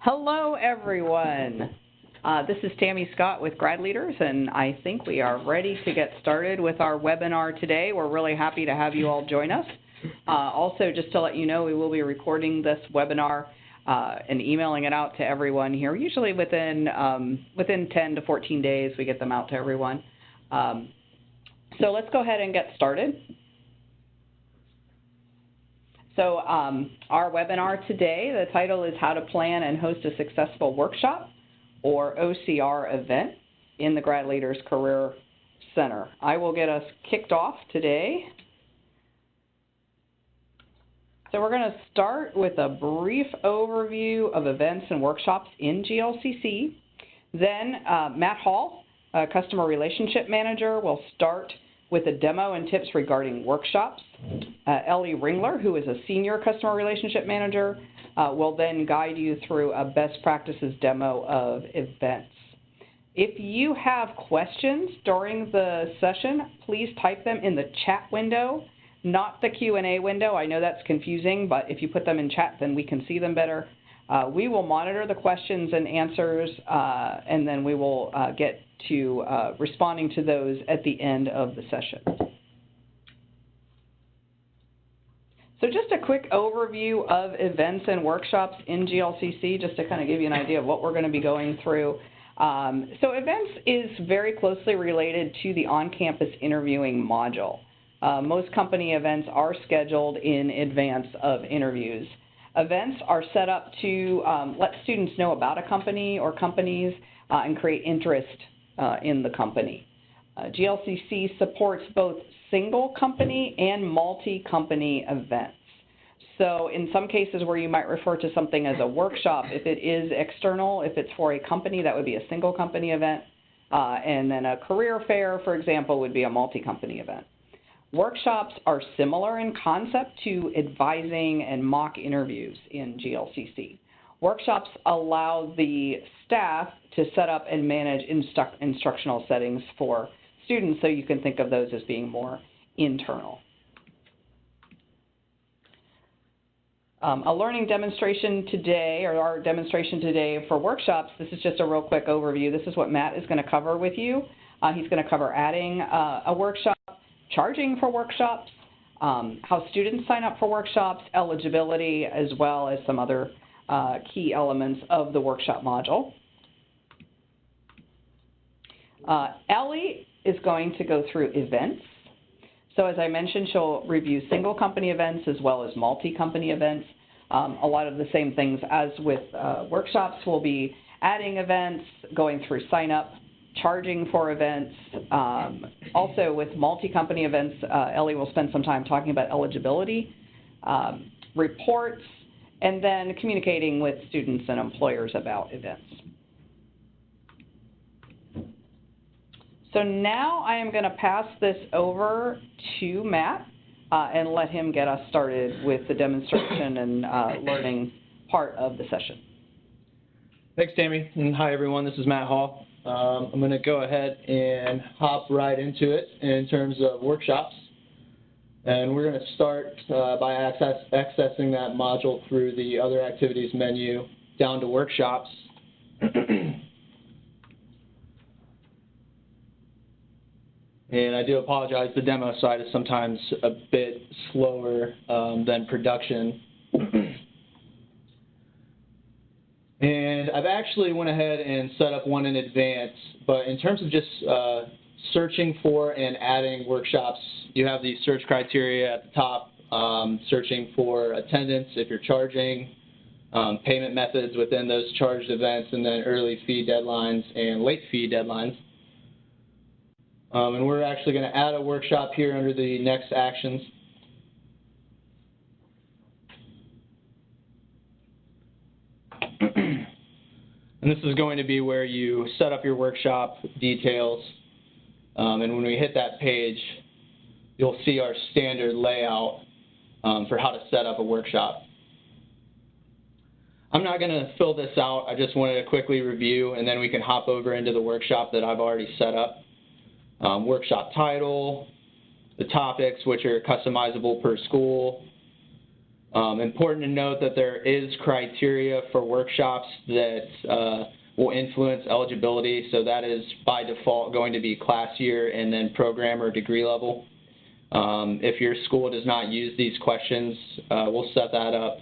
Hello, everyone. This is Tammy Scott with GradLeaders, and I think we are ready to get started with our webinar today. We're really happy to have you all join us. Also, just to let you know, we will be recording this webinar and emailing it out to everyone here. Usually within 10 to 14 days, we get them out to everyone. So let's go ahead and get started. So our webinar today, the title is How to Plan and Host a Successful Workshop or OCR event in the GradLeaders Career Center. I will get us kicked off today. So we're going to start with a brief overview of events and workshops in GLCC. Then Matt Hall, a Customer Relationship Manager, will start with a demo and tips regarding workshops. Ellie Ringler, who is a Senior Customer Relationship Manager, will then guide you through a best practices demo of events. If you have questions during the session, please type them in the chat window, not the Q&A window. I know that's confusing, but if you put them in chat, then we can see them better. We will monitor the questions and answers, and then we will get to responding to those at the end of the session. So just a quick overview of events and workshops in GLCC, just to kind of give you an idea of what we're going to be going through. So events is very closely related to the on-campus interviewing module. Most company events are scheduled in advance of interviews. Events are set up to let students know about a company or companies and create interest in the company. GLCC supports both single company and multi-company events. So in some cases where you might refer to something as a workshop, if it is external, if it's for a company, that would be a single company event. And then a career fair, for example, would be a multi-company event. Workshops are similar in concept to advising and mock interviews in GLCC. Workshops allow the staff to set up and manage instructional settings for students, so you can think of those as being more internal. A learning demonstration today, or our demonstration today for workshops, this is just a real quick overview. This is what Matt is going to cover with you. He's going to cover adding a workshop, charging for workshops, how students sign up for workshops, eligibility, as well as some other key elements of the workshop module. Ellie is going to go through events. So as I mentioned, she'll review single company events as well as multi-company events. A lot of the same things as with workshops. We'll be adding events, going through sign up, charging for events. Also with multi-company events, Ellie will spend some time talking about eligibility, reports, and then communicating with students and employers about events. So now I am going to pass this over to Matt and let him get us started with the demonstration and learning part of the session. Thanks, Tammy, and hi everyone, this is Matt Hall. I'm going to go ahead and hop right into it in terms of workshops. And we're going to start by accessing that module through the Other Activities menu down to Workshops. And I do apologize, the demo side is sometimes a bit slower than production. And I've actually went ahead and set up one in advance, but in terms of just searching for and adding workshops, you have the search criteria at the top, searching for attendance if you're charging, payment methods within those charged events, and then early fee deadlines and late fee deadlines. And we're actually going to add a workshop here under the next actions. And this is going to be where you set up your workshop details. And when we hit that page, you'll see our standard layout for how to set up a workshop. I'm not going to fill this out. I just wanted to quickly review, and then we can hop over into the workshop that I've already set up. Workshop title, the topics, which are customizable per school, Important to note that there is criteria for workshops that will influence eligibility, so that is by default going to be class year and then program or degree level. If your school does not use these questions, we'll set that up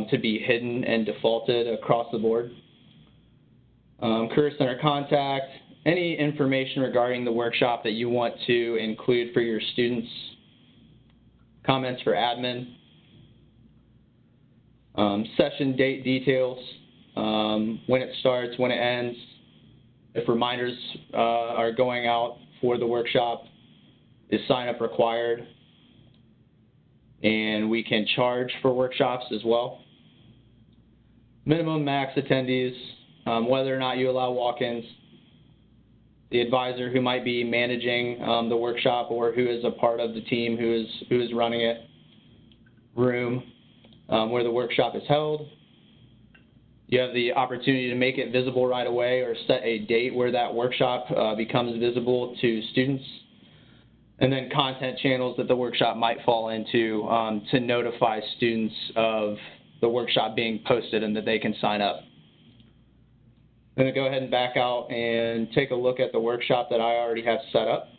to be hidden and defaulted across the board. Career Center contact, any information regarding the workshop that you want to include for your students. Comments for admin. Session date details, when it starts, when it ends, if reminders are going out for the workshop, is sign up required, and we can charge for workshops as well. Minimum max attendees, whether or not you allow walk-ins, the advisor who might be managing the workshop or who is a part of the team who is running it, room where the workshop is held. You have the opportunity to make it visible right away or set a date where that workshop becomes visible to students. And then content channels that the workshop might fall into to notify students of the workshop being posted and that they can sign up. I'm going to go ahead and back out and take a look at the workshop that I already have set up.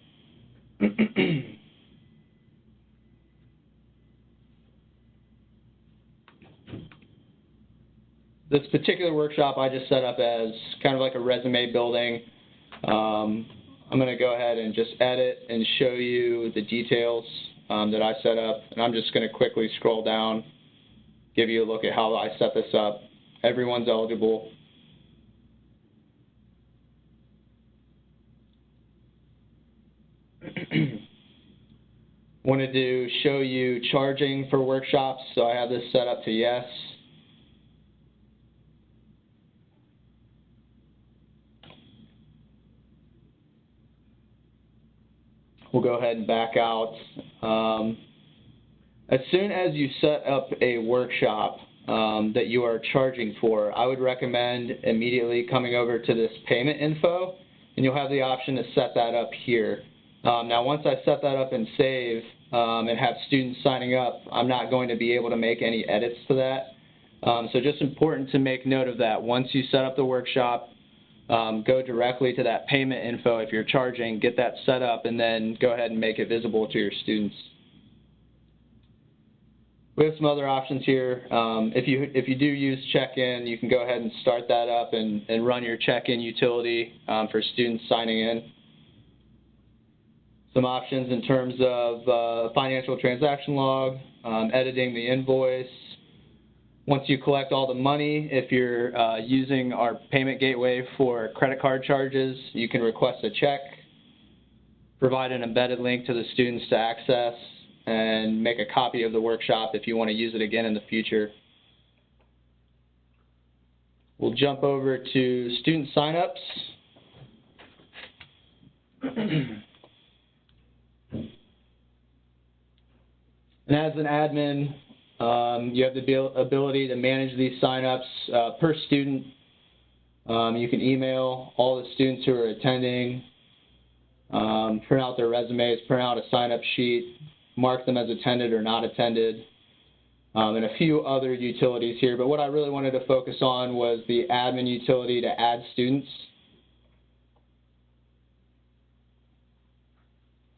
This particular workshop I just set up as kind of like a resume building. I'm going to go ahead and just edit and show you the details that I set up. And I'm just going to quickly scroll down, give you a look at how I set this up. Everyone's eligible. Wanted to show you charging for workshops, so I have this set up to yes. We'll go ahead and back out. As soon as you set up a workshop that you are charging for, I would recommend immediately coming over to this payment info, and you'll have the option to set that up here. Now, once I set that up and save and have students signing up, I'm not going to be able to make any edits to that. So just important to make note of that. Once you set up the workshop, go directly to that payment info if you're charging, get that set up, and then go ahead and make it visible to your students. We have some other options here. If you do use check-in, you can go ahead and start that up and run your check-in utility for students signing in. Some options in terms of financial transaction log, editing the invoice. Once you collect all the money, if you're using our payment gateway for credit card charges, you can request a check, provide an embedded link to the students to access, and make a copy of the workshop if you want to use it again in the future. We'll jump over to student signups. And as an admin, you have the ability to manage these signups per student. You can email all the students who are attending, print out their resumes, print out a sign-up sheet, mark them as attended or not attended, and a few other utilities here. But what I really wanted to focus on was the admin utility to add students.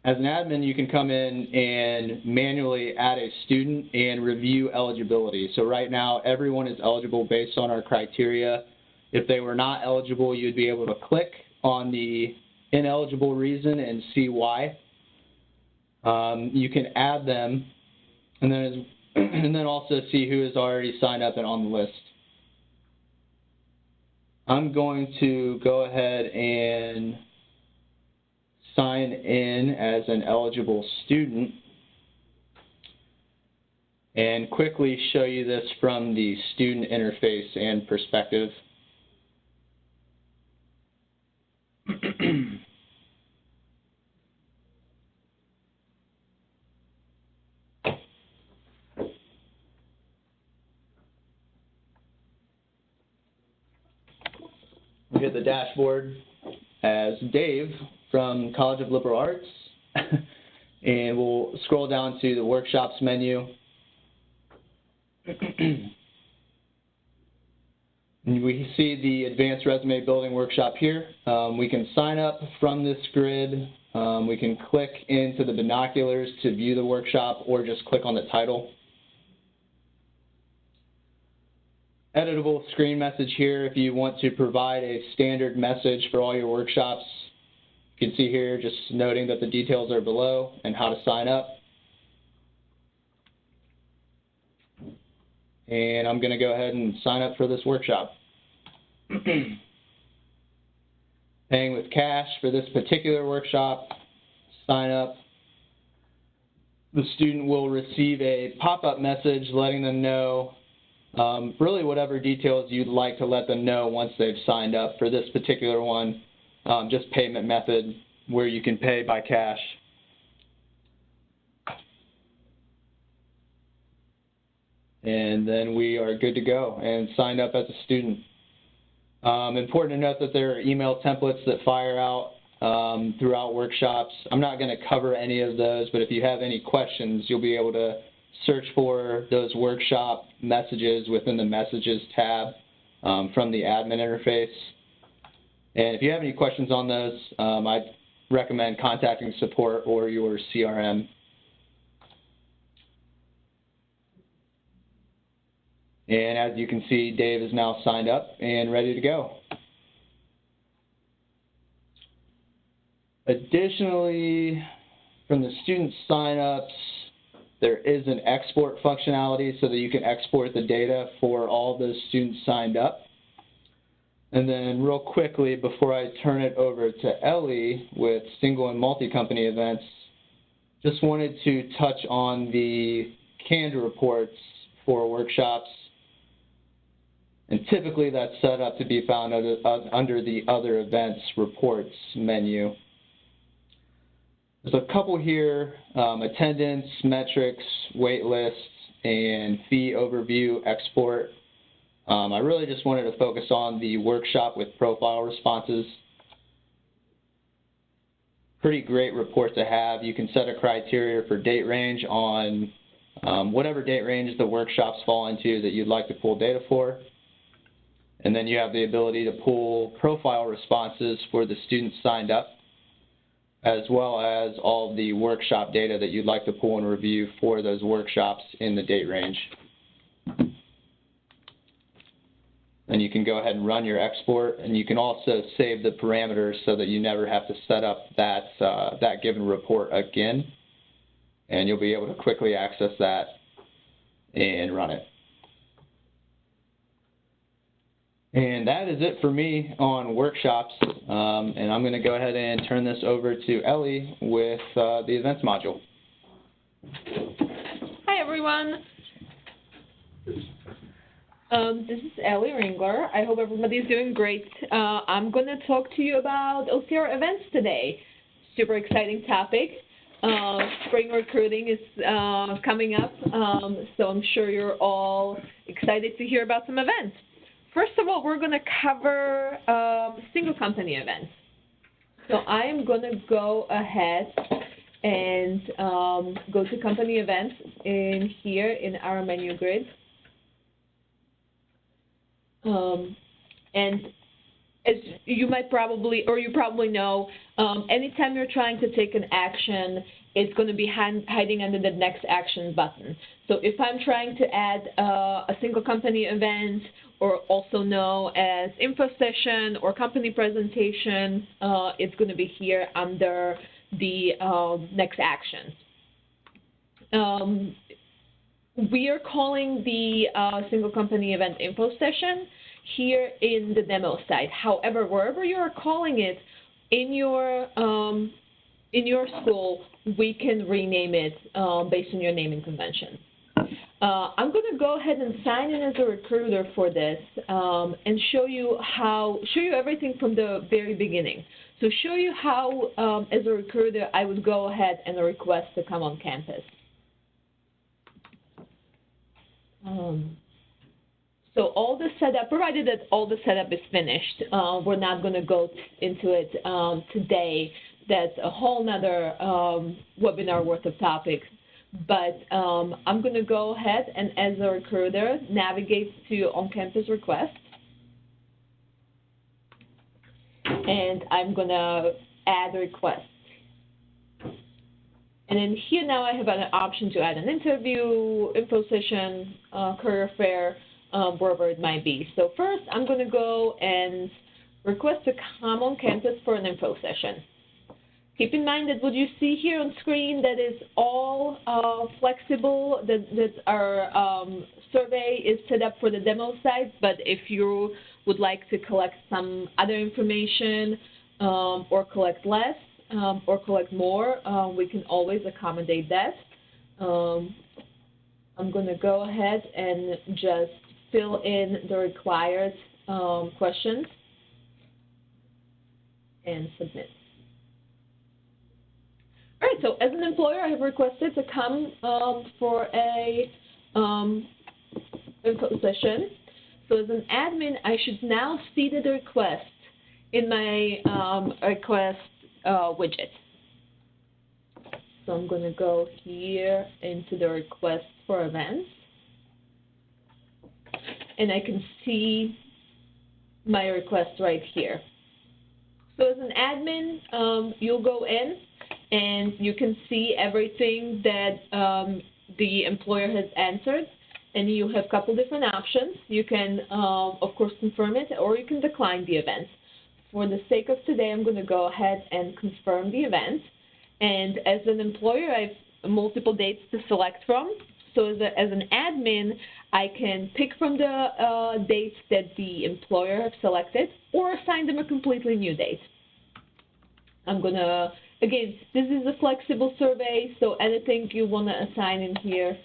As an admin, you can come in and manually add a student and review eligibility. So right now, everyone is eligible based on our criteria. If they were not eligible, you'd be able to click on the ineligible reason and see why. You can add them and then also see who is already signed up and on the list. I'm going to go ahead and sign in as an eligible student and quickly show you this from the student interface and perspective. We hit the dashboard as Dave from College of Liberal Arts, and we'll scroll down to the workshops menu. And we see the Advanced Resume Building Workshop here. We can sign up from this grid. We can click into the binoculars to view the workshop or just click on the title. Editable screen message here if you want to provide a standard message for all your workshops. You can see here just noting that the details are below and how to sign up. And I'm going to go ahead and sign up for this workshop. Paying with cash for this particular workshop, sign up. The student will receive a pop-up message letting them know really whatever details you'd like to let them know once they've signed up. For this particular one, just payment method where you can pay by cash. And then we are good to go and signed up as a student. Important to note that there are email templates that fire out throughout workshops. I'm not going to cover any of those, but if you have any questions, you'll be able to search for those workshop messages within the Messages tab from the admin interface. And if you have any questions on those, I'd recommend contacting support or your CRM. And as you can see, Dave is now signed up and ready to go. Additionally, from the student signups, there is an export functionality so that you can export the data for all those students signed up. And then real quickly, before I turn it over to Ellie with single and multi-company events, just wanted to touch on the canned reports for workshops. And typically that's set up to be found under the Other Events Reports menu. There's a couple here, attendance, metrics, wait lists, and fee overview export. I really just wanted to focus on the workshop with profile responses. Pretty great report to have. You can set a criteria for date range on whatever date range the workshops fall into that you'd like to pull data for. And then you have the ability to pull profile responses for the students signed up, as well as all the workshop data that you'd like to pull and review for those workshops in the date range. And you can go ahead and run your export, and you can also save the parameters so that you never have to set up that, that given report again. And you'll be able to quickly access that and run it. And that is it for me on workshops, and I'm going to go ahead and turn this over to Ellie with the events module. Hi everyone. This is Ellie Ringler. I hope everybody's doing great. I'm going to talk to you about OCR events today. Super exciting topic. Spring recruiting is coming up, so I'm sure you're all excited to hear about some events. First of all, we're going to cover single company events. So I'm going to go ahead and go to company events in here in our menu grid. And as you might probably, or you probably know, anytime you're trying to take an action, it's going to be hiding under the next action button. So if I'm trying to add a single company event, or also known as info session or company presentation, it's going to be here under the next action. We are calling the single company event info session here in the demo site. However, wherever you are calling it in your school, we can rename it based on your naming convention. I'm going to go ahead and sign in as a recruiter for this and show you everything from the very beginning. So show you how, as a recruiter, I would go ahead and request to come on campus. So all the setup, provided that all the setup is finished, we're not going to go into it today. That's a whole nother webinar worth of topics. but I'm going to go ahead and, as a recruiter, navigate to on-campus requests. And I'm going to add a request. And then here now I have an option to add an interview, info session, career fair, wherever it might be. So first I'm going to go and request to come on campus for an info session. Keep in mind that what you see here on screen, that is all flexible, that our survey is set up for the demo site, but if you would like to collect some other information or collect less or collect more, we can always accommodate that. I'm going to go ahead and just fill in the required questions and submit. All right, so as an employer, I have requested to come for a info session. So as an admin, I should now see the request in my request widget. So I'm going to go here into the request for events, and I can see my request right here. So as an admin, you'll go in and you can see everything that the employer has answered, and you have a couple different options. You can, of course, confirm it, or you can decline the event. For the sake of today, I'm going to go ahead and confirm the event. And as an employer, I have multiple dates to select from. So as an admin, I can pick from the dates that the employer has selected, or assign them a completely new date. I'm going to, again, this is a flexible survey, so anything you want to assign in here,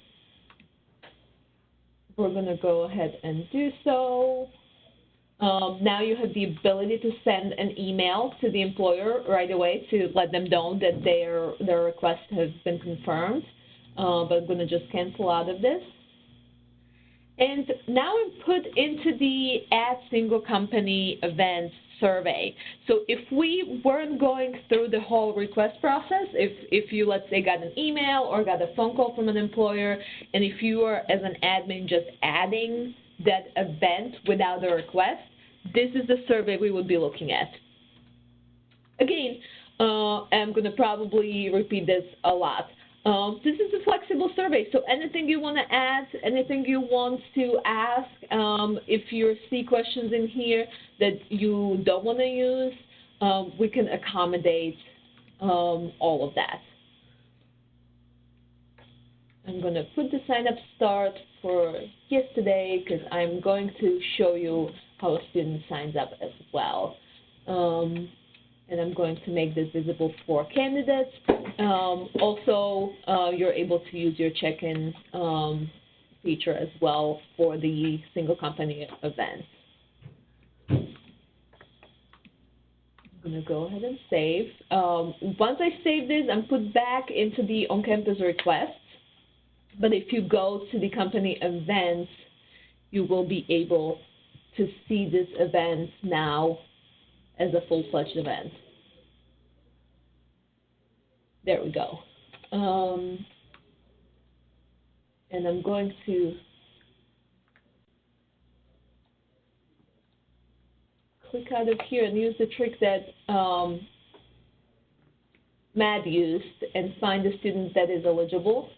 we're going to go ahead and do so. Now you have the ability to send an email to the employer right away to let them know that their request has been confirmed. But I'm going to just cancel out of this. And now I'm put into the Add Single Company Events survey. So if we weren't going through the whole request process, if you, let's say, got an email or got a phone call from an employer, and if you were, as an admin, just adding that event without a request, this is the survey we would be looking at. Again, I'm going to probably repeat this a lot. This is a flexible survey, so anything you want to add, anything you want to ask, if you see questions in here that you don't want to use, we can accommodate all of that. I'm going to put the sign up start for yesterday because I'm going to show you how a student signs up as well. And I'm going to make this visible for candidates. Also, you're able to use your check-in feature as well for the single company events. I'm going to go ahead and save. Once I save this, I'm put back into the on-campus requests. But if you go to the company events, you will be able to see this event now as a full-fledged event. There we go. And I'm going to click out of here and use the trick that Matt used and find a student that is eligible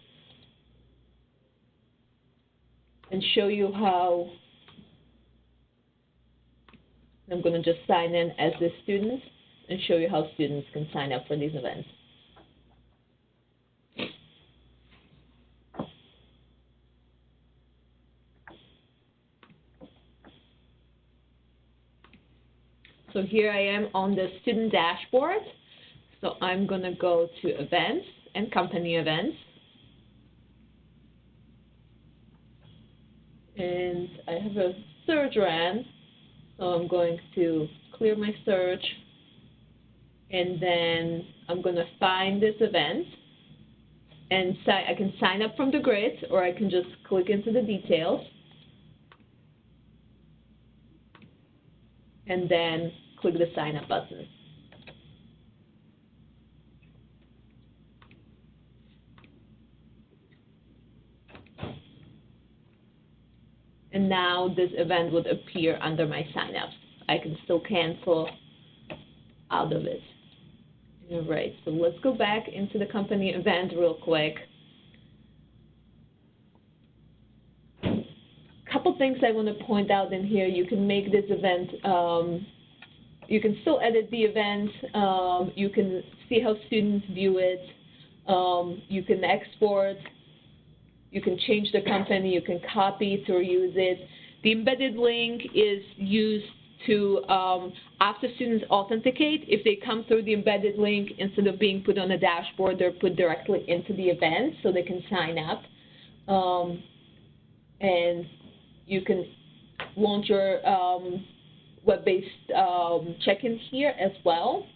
and show you how. I'm going to just sign in as this student and show you how students can sign up for these events. So here I am on the student dashboard. So I'm going to go to events and company events. And I have a search ran. So I'm going to clear my search, and then I'm going to find this event, and I can sign up from the grid, or I can just click into the details, and then click the sign up button. now this event would appear under my signups. I can still cancel out of it. All right, so let's go back into the company event real quick. Couple things I want to point out in here. You can make this event, you can still edit the event, you can see how students view it, you can export, you can change the company, you can copy to reuse it. The embedded link is used to, after students authenticate, if they come through the embedded link, instead of being put on a dashboard, they're put directly into the event so they can sign up. And you can launch your web-based check-in here as well.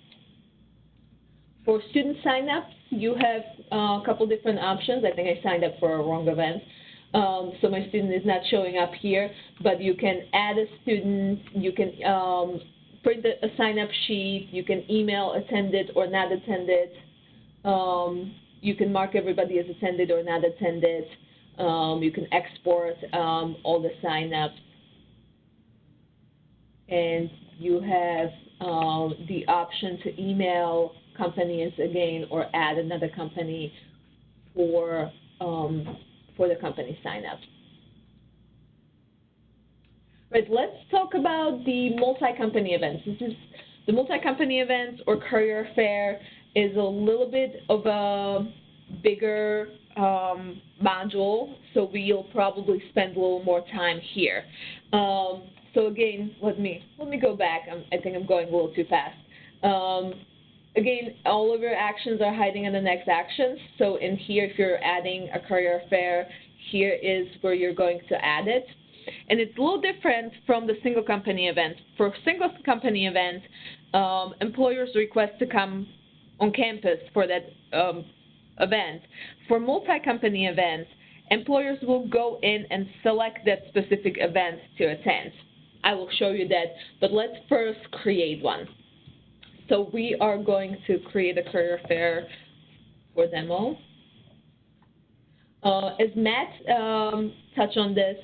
For student sign-ups, you have a couple different options. I think I signed up for a wrong event. So my student is not showing up here, but you can add a student, you can print a sign-up sheet, you can email attended or not attended, you can mark everybody as attended or not attended, you can export all the sign-ups, and you have the option to email companies again or add another company for the company sign-up. Right, let's talk about the multi-company events. This is the multi-company events or career fair is a little bit of a bigger module, so we'll probably spend a little more time here. So again, let me go back. I think I'm going a little too fast. Again, all of your actions are hiding in the next actions. So in here, if you're adding a career fair, here is where you're going to add it. And it's a little different from the single company event. For single company event, employers request to come on campus for that event. For multi-company events, employers will go in and select that specific event to attend. I will show you that, but let's first create one. So we are going to create a career fair for demo. As Matt touched on this,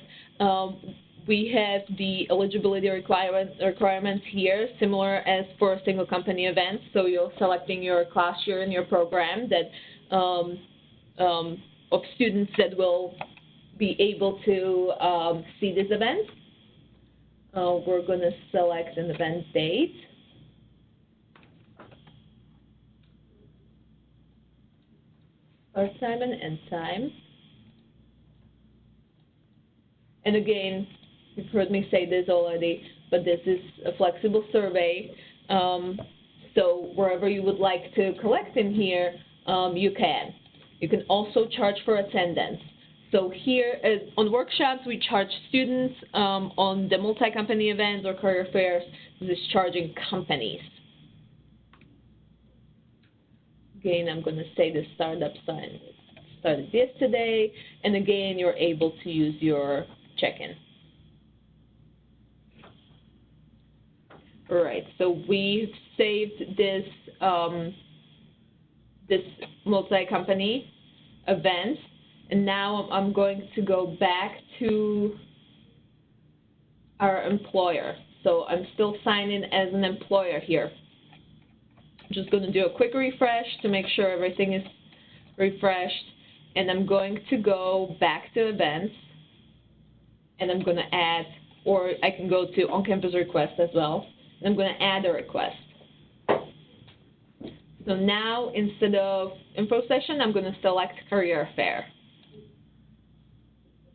we have the eligibility requirements here, similar as for a single company event. So you're selecting your class year in your program that of students that will be able to see this event. We're going to select an event date. Start time and end time. And again, you've heard me say this already, but this is a flexible survey. So wherever you would like to collect in here, you can. You can also charge for attendance. So here on workshops, we charge students. On the multi-company events or career fairs, this is charging companies. Again, I'm going to say the startup started yesterday, and again, you're able to use your check-in. All right, so we've saved this this multi-company event, and now I'm going to go back to our employer. So I'm still signed in as an employer here. I'm just going to do a quick refresh to make sure everything is refreshed, and I'm going to go back to events, and I'm going to add, or I can go to on-campus request as well, and I'm going to add a request. So now, instead of info session, I'm going to select career fair.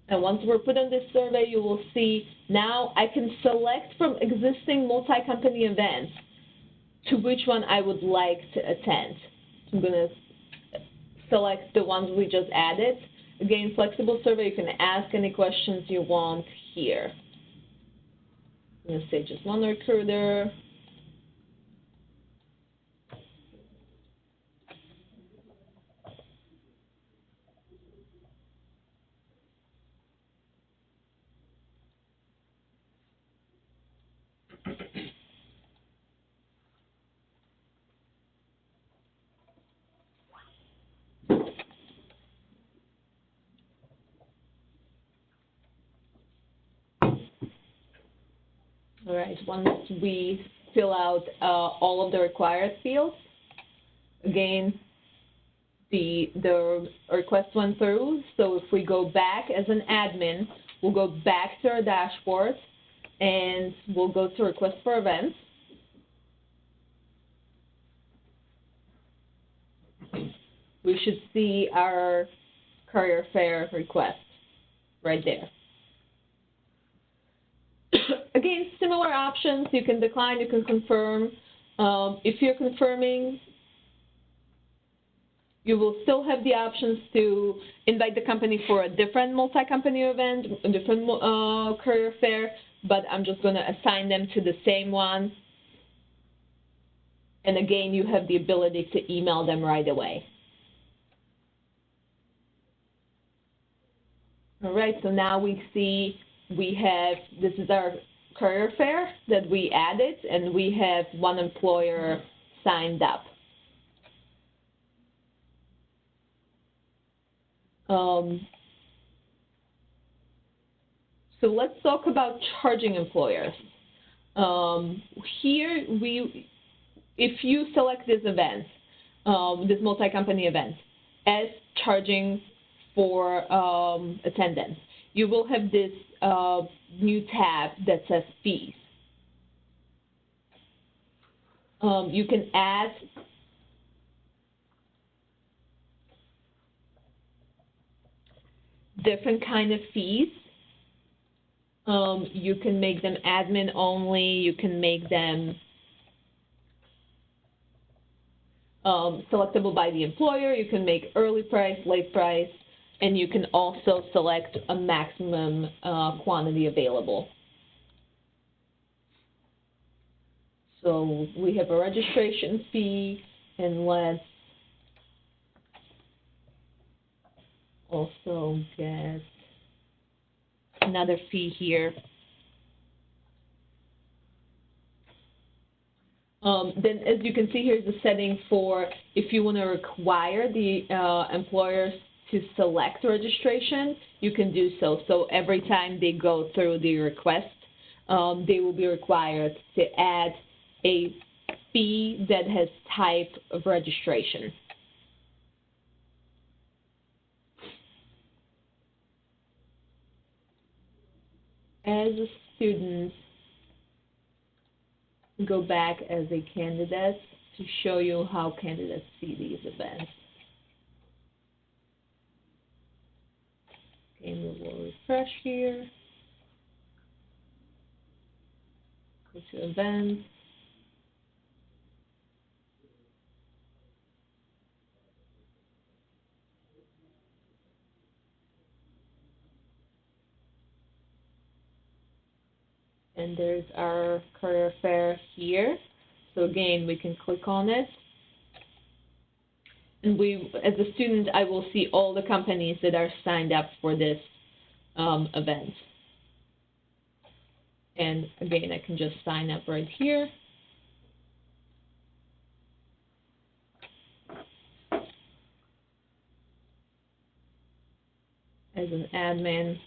And once we're put on this survey, you will see now I can select from existing multi-company events to which one I would like to attend. So I'm going to select the ones we just added. Again, flexible survey, you can ask any questions you want here. I'm going to say just one recruiter. All right, once we fill out all of the required fields, again, the request went through. So if we go back as an admin, we'll go back to our dashboard and we'll go to request for events. We should see our career fair request right there. Again, similar options. You can decline, you can confirm. If you're confirming, you will still have the options to invite the company for a different multi-company event, a different career fair, but I'm just going to assign them to the same one. And again, you have the ability to email them right away. All right, so now we see we have, this is our career fair that we added, and we have one employer signed up. So let's talk about charging employers. Here, if you select this event, this multi-company event, as charging for attendance, you will have this new tab that says fees. You can add different kind of fees. You can make them admin only. You can make them selectable by the employer. You can make early price, late price, and you can also select a maximum quantity available. So we have a registration fee, and let's also get another fee here. Then, as you can see, here's the setting for if you want to require the employers to select registration, you can do so. So every time they go through the request, they will be required to add a fee that has type of registration. As a student, go back as a candidate to show you how candidates see these events. Okay, we will refresh here. Go to events. And there's our career fair here. So again, we can click on it. And as a student, I will see all the companies that are signed up for this event. And again, I can just sign up right here. As an admin,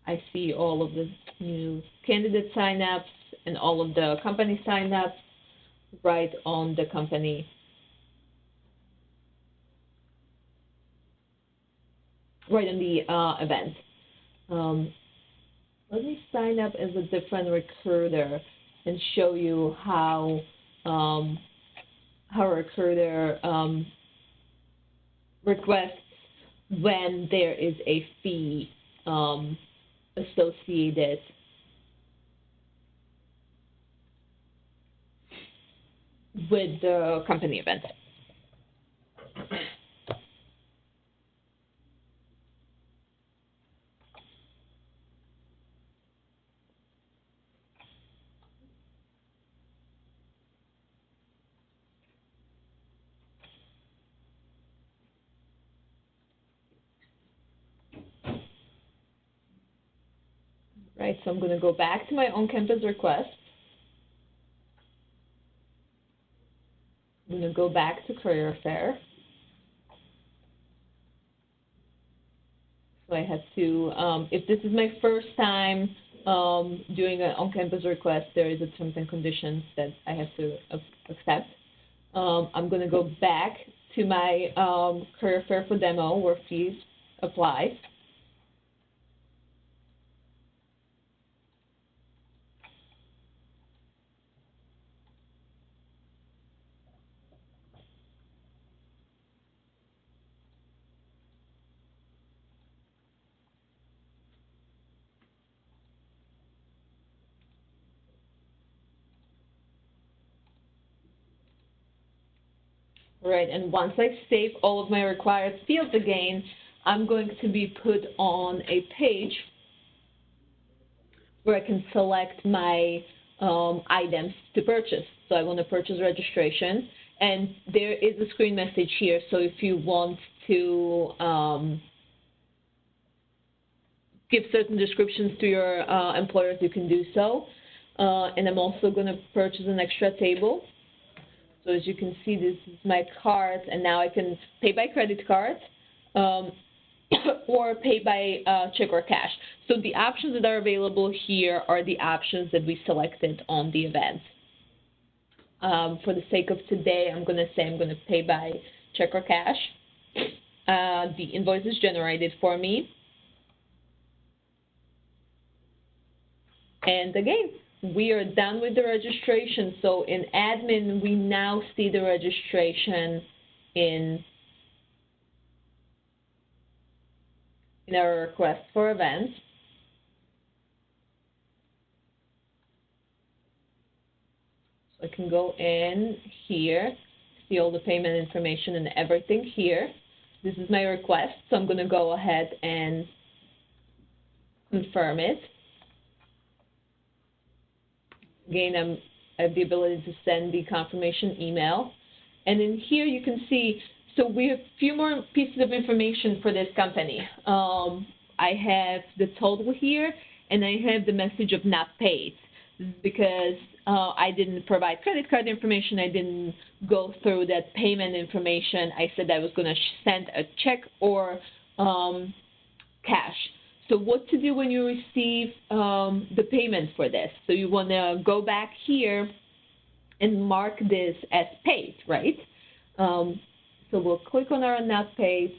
I see all of the new candidate signups and all of the company signups right on the company. Right in the event. Let me sign up as a different recruiter and show you how a recruiter requests when there is a fee associated with the company event. Right, so I'm going to go back to my on-campus request. I'm going to go back to career fair. So I have to, if this is my first time doing an on-campus request, there is a terms and conditions that I have to accept. I'm going to go back to my career fair for demo where fees apply. Right, and once I save all of my required fields again, I'm going to be put on a page where I can select my items to purchase. So I want to purchase registration, and there is a screen message here. So if you want to give certain descriptions to your employers, you can do so. And I'm also going to purchase an extra table. So as you can see, this is my cart, and now I can pay by credit card or pay by check or cash. So the options that are available here are the options that we selected on the event. For the sake of today, I'm going to say I'm going to pay by check or cash. The invoice is generated for me. And again, we are done with the registration. So in admin, we now see the registration in our request for events. So I can go in here, see all the payment information and everything here. This is my request, so I'm going to go ahead and confirm it. Again, I have the ability to send the confirmation email. And in here you can see, so we have a few more pieces of information for this company. I have the total here, and I have the message of not paid. This is because I didn't provide credit card information. I didn't go through that payment information. I said I was going to send a check or cash. So what to do when you receive the payment for this? So you want to go back here and mark this as paid, right? So we'll click on our not paid,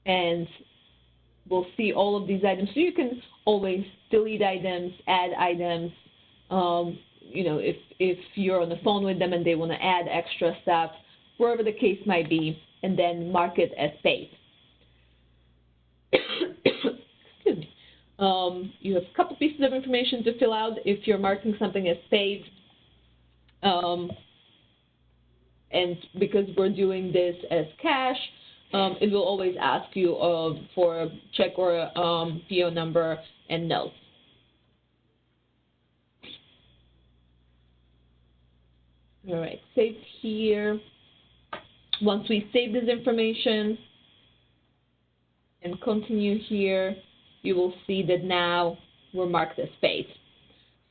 and we'll see all of these items. So you can always delete items, add items. You know, if you're on the phone with them and they want to add extra stuff, wherever the case might be, and then mark it as paid. Excuse me. You have a couple pieces of information to fill out if you're marking something as paid. And because we're doing this as cash, it will always ask you for a check or a PO number and notes. All right, save here. Once we save this information and continue here, you will see that now we're marked as paid.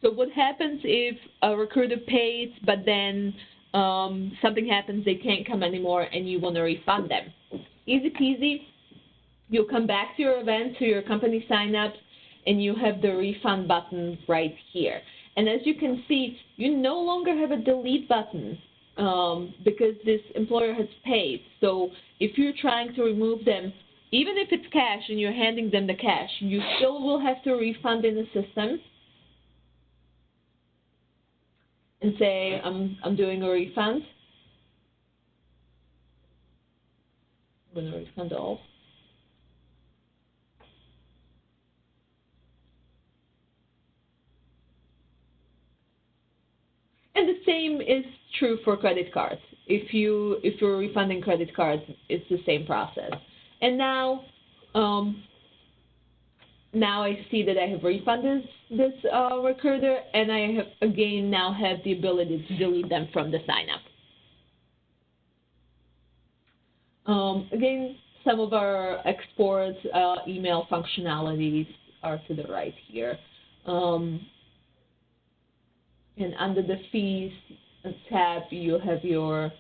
So what happens if a recruiter pays, but then something happens, they can't come anymore, and you want to refund them? Easy peasy. You'll come back to your event, to your company sign-ups, and you have the refund button right here. And as you can see, you no longer have a delete button because this employer has paid. So if you're trying to remove them, even if it's cash and you're handing them the cash, you still will have to refund in the system and say, I'm doing a refund. I'm going to refund all. And the same is true for credit cards. If you're refunding credit cards, it's the same process. And now, now I see that I have refunded this recruiter, and I have again now have the ability to delete them from the sign-up. Again, some of our export email functionalities are to the right here. And under the fees tab, you have your,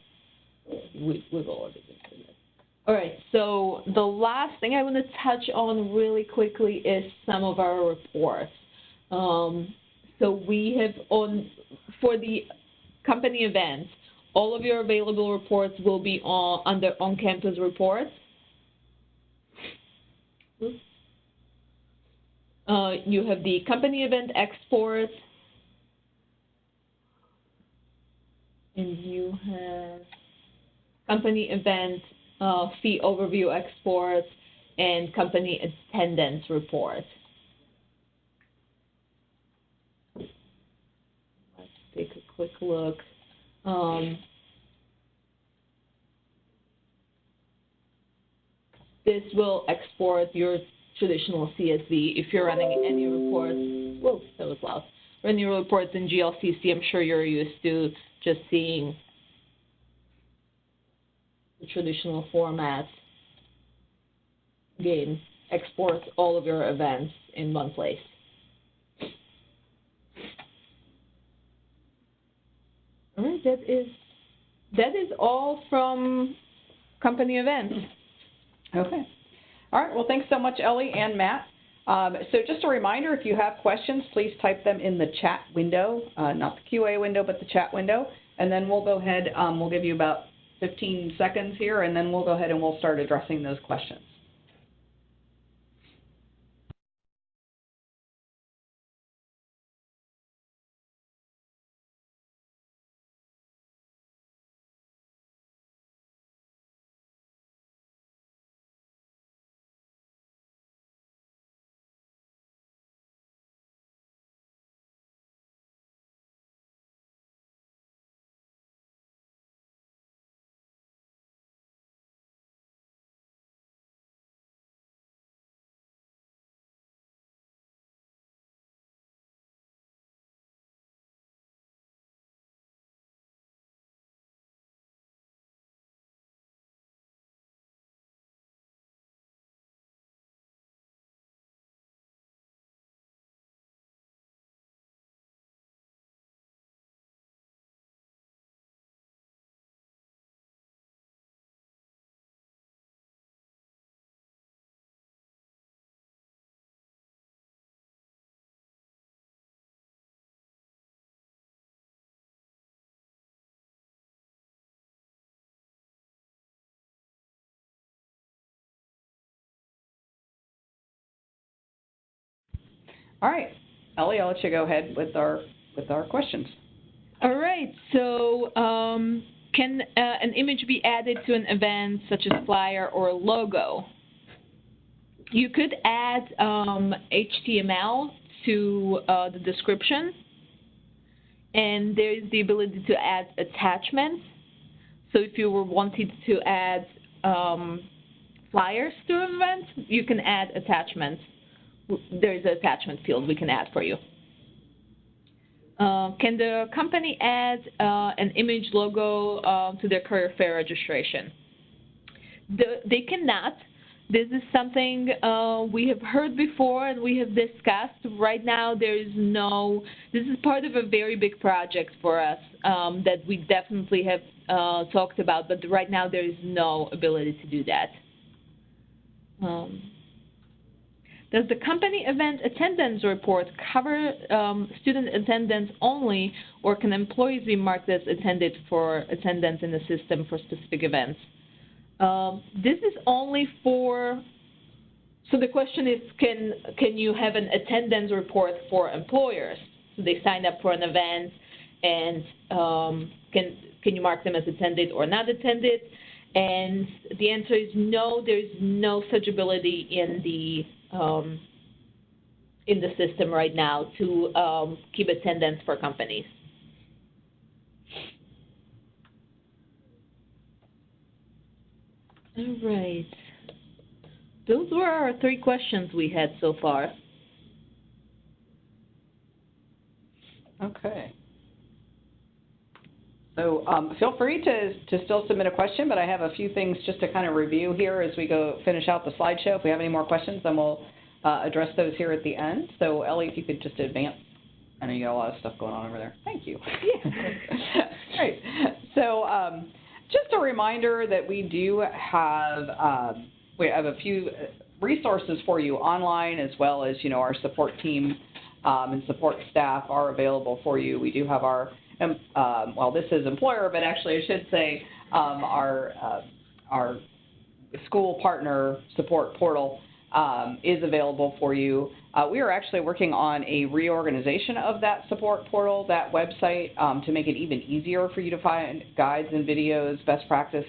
we've already been through this. All right, so the last thing I want to touch on really quickly is some of our reports. So we have for the company events, all of your available reports will be under on-campus reports. You have the company event export, and you have company event fee overview export and company attendance report. Let's take a quick look. This will export your traditional CSV. If you're running any reports, whoa, that was loud. Running your reports in GLCC, I'm sure you're used to just seeing the traditional format. Again, export all of your events in one place. All right, that is all from company events. Okay. All right. Well, thanks so much, Ellie and Matt. So just a reminder, if you have questions, please type them in the chat window, not the QA window, but the chat window. And then we'll go ahead, we'll give you about 15 seconds here, and then we'll go ahead and we'll start addressing those questions. All right, Ellie, I'll let you go ahead with our questions. All right. So, can an image be added to an event such as flyer or logo? You could add HTML to the description, and there is the ability to add attachments. So, if you were wanting to add flyers to an event, you can add attachments. There is an attachment field we can add for you. Can the company add an image logo to their career fair registration? They cannot. This is something we have heard before and we have discussed. Right now, there is no, this is part of a very big project for us that we definitely have talked about, but right now there is no ability to do that. Does the company event attendance report cover student attendance only, or can employees be marked as attended for attendance in the system for specific events? This is only for, so the question is, can you have an attendance report for employers? So they sign up for an event, and can you mark them as attended or not attended? And the answer is no, there's no such ability in the system right now to keep attendance for companies. All right. Those were our 3 questions we had so far. Okay. So feel free to still submit a question, but I have a few things just to kind of review here as we go finish out the slideshow. If we have any more questions, then we'll address those here at the end. So Ellie, if you could just advance. I know you got a lot of stuff going on over there. Thank you. Great. So just a reminder that we do have a few resources for you online, as well as, you know, our support team and support staff are available for you. We do have our, well, this is employer, but actually I should say our school partner support portal is available for you. We are actually working on a reorganization of that support portal, that website, to make it even easier for you to find guides and videos, best practice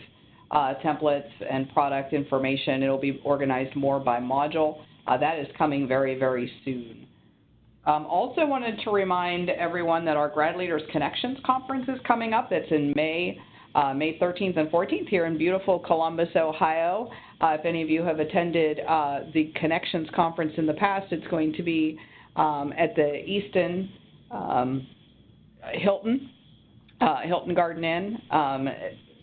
templates, and product information. It'll be organized more by module. That is coming very, very soon. Also wanted to remind everyone that our GradLeaders Connections Conference is coming up. It's in May 13th and 14th here in beautiful Columbus, Ohio. If any of you have attended the Connections Conference in the past, it's going to be at the Easton Hilton Garden Inn,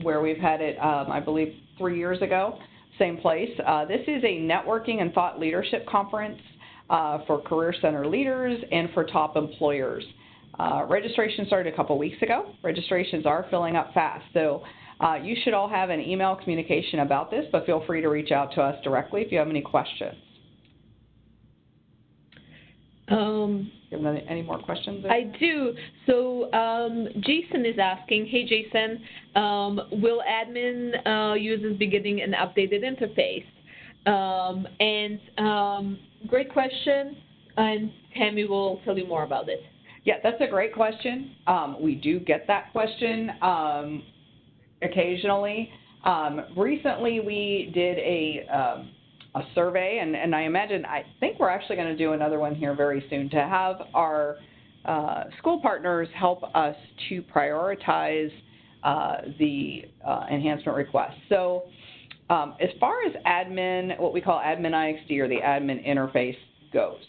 where we've had it, I believe, 3 years ago, same place. This is a networking and thought leadership conference for Career Center leaders and for top employers. Registration started a couple weeks ago. Registrations are filling up fast, so you should all have an email communication about this, but feel free to reach out to us directly if you have any questions. You have any more questions? I do. So Jason is asking, hey Jason, will admin users be getting an updated interface? Great question, and Tammy will tell you more about it. Yeah, that's a great question. We do get that question occasionally. Recently we did a survey, and I think we're actually going to do another one here very soon to have our school partners help us to prioritize the enhancement requests. So as far as admin, what we call admin IXD or the admin interface goes,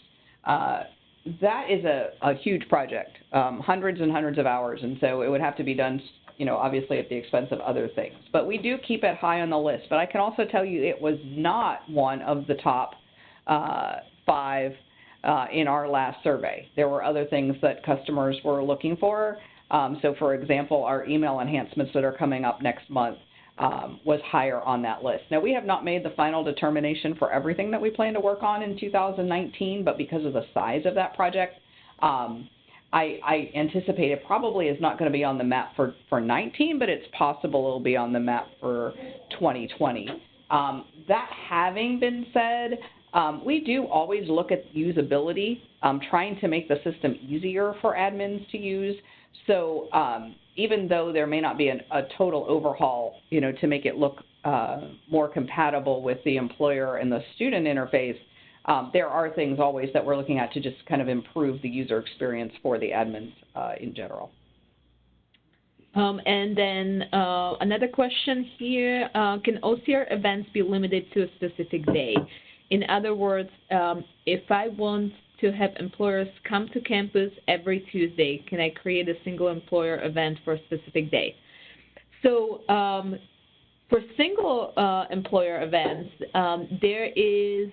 that is a huge project, hundreds and hundreds of hours, and so it would have to be done, obviously at the expense of other things. But we do keep it high on the list. But I can also tell you it was not one of the top 5 in our last survey. There were other things that customers were looking for. So, for example, our email enhancements that are coming up next month was higher on that list. Now, we have not made the final determination for everything that we plan to work on in 2019, but because of the size of that project, I anticipate it probably is not going to be on the map for 19, but it's possible it'll be on the map for 2020. That having been said, we do always look at usability, trying to make the system easier for admins to use. So even though there may not be a total overhaul, to make it look more compatible with the employer and the student interface, there are things always that we're looking at to just kind of improve the user experience for the admins in general. And then another question here, can OCR events be limited to a specific day? In other words, if I want to have employers come to campus every Tuesday, can I create a single employer event for a specific day? So for single employer events, there is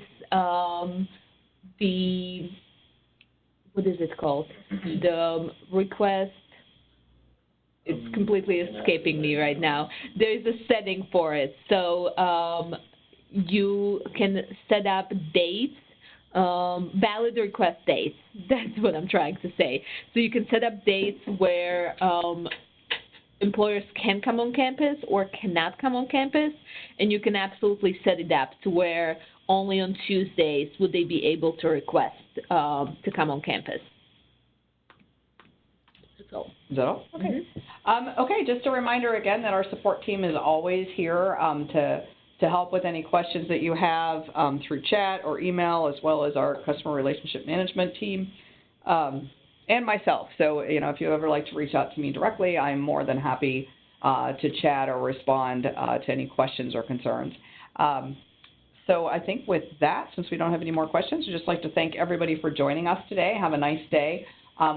what is it called? The request, it's completely escaping me right now. There's a setting for it. So you can set up dates, valid request dates. That's what I'm trying to say. So you can set up dates where employers can come on campus or cannot come on campus, and you can absolutely set it up to where only on Tuesdays would they be able to request to come on campus. So. Is that all? Okay. Okay, just a reminder again that our support team is always here to help with any questions that you have through chat or email, as well as our customer relationship management team and myself. So, if you ever like to reach out to me directly, I'm more than happy to chat or respond to any questions or concerns. So I think with that, since we don't have any more questions, I'd just like to thank everybody for joining us today. Have a nice day.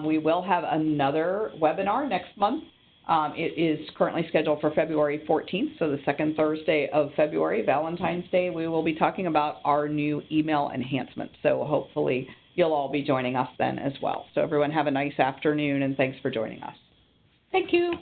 We will have another webinar next month. It is currently scheduled for February 14th, so the second Thursday of February, Valentine's Day. We will be talking about our new email enhancement. So hopefully you'll all be joining us then as well. So everyone have a nice afternoon, and thanks for joining us. Thank you.